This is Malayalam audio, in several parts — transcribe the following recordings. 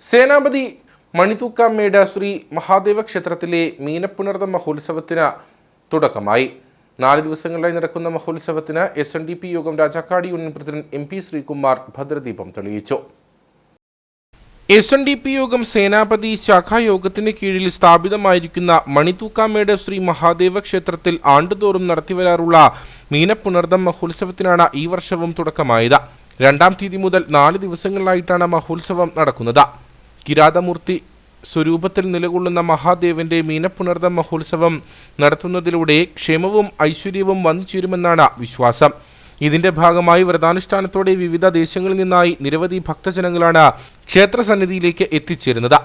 സേനാപതി മണിതൂക്കാംമേട് ശ്രീ മഹാദേവ ക്ഷേത്രത്തിലെ മീനപ്പുണർദം മഹോത്സവത്തിന് തുടക്കമായി. 4 ദിവസങ്ങളിലായി നടക്കുന്ന മഹോത്സവത്തിന് SNDP യോഗം Rajakkad union president MP Sreekumar ഭദ്രദീപം തെളിയിച്ചു. SNDP യോഗം സേനാപതി ശാഖായോഗത്തിന് കീഴിൽ സ്ഥാപിതമായിരിക്കുന്ന മണിതൂക്കാംമേട് ശ്രീ മഹാദേവ ക്ഷേത്രത്തിൽ ആണ്ടുതോറും നടത്തിവരാറുള്ള മീനപ്പുണർദം മഹോത്സവത്തിനാണ് ഈ വർഷവും തുടക്കമായത്. 2-ാം തീയതി മുതൽ 4 ദിവസങ്ങളിലായിട്ടാണ് മഹോത്സവം നടക്കുന്നത്. കിരാതമൂർത്തി സ്വരൂപത്തിൽ നിലകൊള്ളുന്ന മഹാദേവന്റെ മീനപ്പുണർദം മഹോത്സവം നടത്തുന്നതിലൂടെ ക്ഷേമവും ഐശ്വര്യവും വന്നു ചേരുമെന്നാണ് വിശ്വാസം. ഇതിന്റെ ഭാഗമായി വ്രതാനുഷ്ഠാനത്തോടെ വിവിധ ദേശങ്ങളിൽ നിന്നായി നിരവധി ഭക്തജനങ്ങളാണ് ക്ഷേത്രസന്നിധിയിലേക്ക് എത്തിച്ചേരുന്നത്.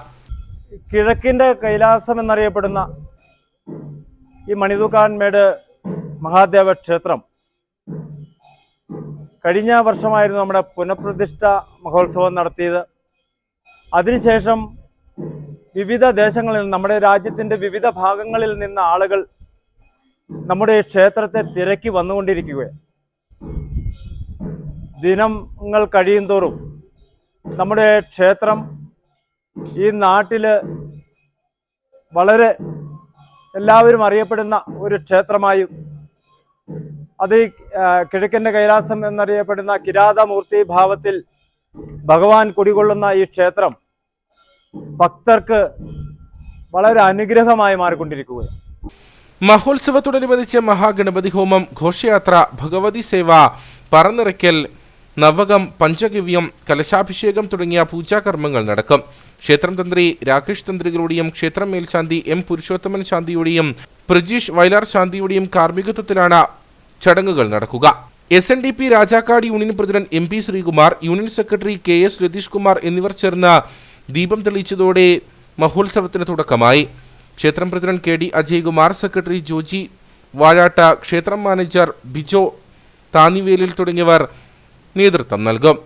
കിഴക്കിന്റെ കൈലാസം എന്നറിയപ്പെടുന്ന ഈ മണിതൂക്കാംമേട് മഹാദേവ ക്ഷേത്രം കഴിഞ്ഞ വർഷമായിരുന്നു നമ്മുടെ പുനഃപ്രതിഷ്ഠ മഹോത്സവം നടത്തിയത്. അതിനുശേഷം വിവിധ ദേശങ്ങളിൽ നമ്മുടെ രാജ്യത്തിൻ്റെ വിവിധ ഭാഗങ്ങളിൽ നിന്ന് ആളുകൾ നമ്മുടെ ക്ഷേത്രത്തെ തിരക്കി വന്നുകൊണ്ടിരിക്കുകയാണ്. ദിനങ്ങൾ കഴിയും തോറും നമ്മുടെ ക്ഷേത്രം ഈ നാട്ടിൽ വളരെ എല്ലാവരും അറിയപ്പെടുന്ന ഒരു ക്ഷേത്രമായും അത് കിഴക്കൻ്റെ കൈലാസം എന്നറിയപ്പെടുന്ന കിരാതമൂർത്തി ഭാവത്തിൽ ഭഗവാൻ കുടികൊള്ളുന്ന ഈ ക്ഷേത്രം ഭക്തർക്ക് വളരെ അനുഗ്രഹമായി മാറിക്കൊണ്ടിരിക്കുകയാണ്. മഹോത്സവത്തോടനുബന്ധിച്ച് മഹാഗണപതി ഹോമം, ഘോഷയാത്ര, ഭഗവതി സേവ, പറനിറയ്ക്കൽ, നവകം, പഞ്ചഗവ്യം, കലശാഭിഷേകം തുടങ്ങിയ പൂജാകർമ്മങ്ങൾ നടക്കും. ക്ഷേത്രം തന്ത്രി രാകേഷ് തന്ത്രികളുടെയും ക്ഷേത്രം മേൽശാന്തി M പുരുഷോത്തമൻ ശാന്തിയുടെയും പ്രജീഷ് വയലാർ ശാന്തിയുടെയും കാർമ്മികത്വത്തിലാണ് ചടങ്ങുകൾ നടക്കുക. SNDP Rajakkad union president MP Sreekumar, union secretary KS Ratheesh Kumar എന്നിവർ ചേർന്ന് ദീപം തെളിയിച്ചതോടെ മഹോത്സവത്തിന് തുടക്കമായി. ക്ഷേത്രം president KD Ajaykumar, secretary Joji Vazhatta, ക്ഷേത്രം മാനേജർ ബിജോ താന്നിവേലിൽ തുടങ്ങിയവർ നേതൃത്വം നൽകും.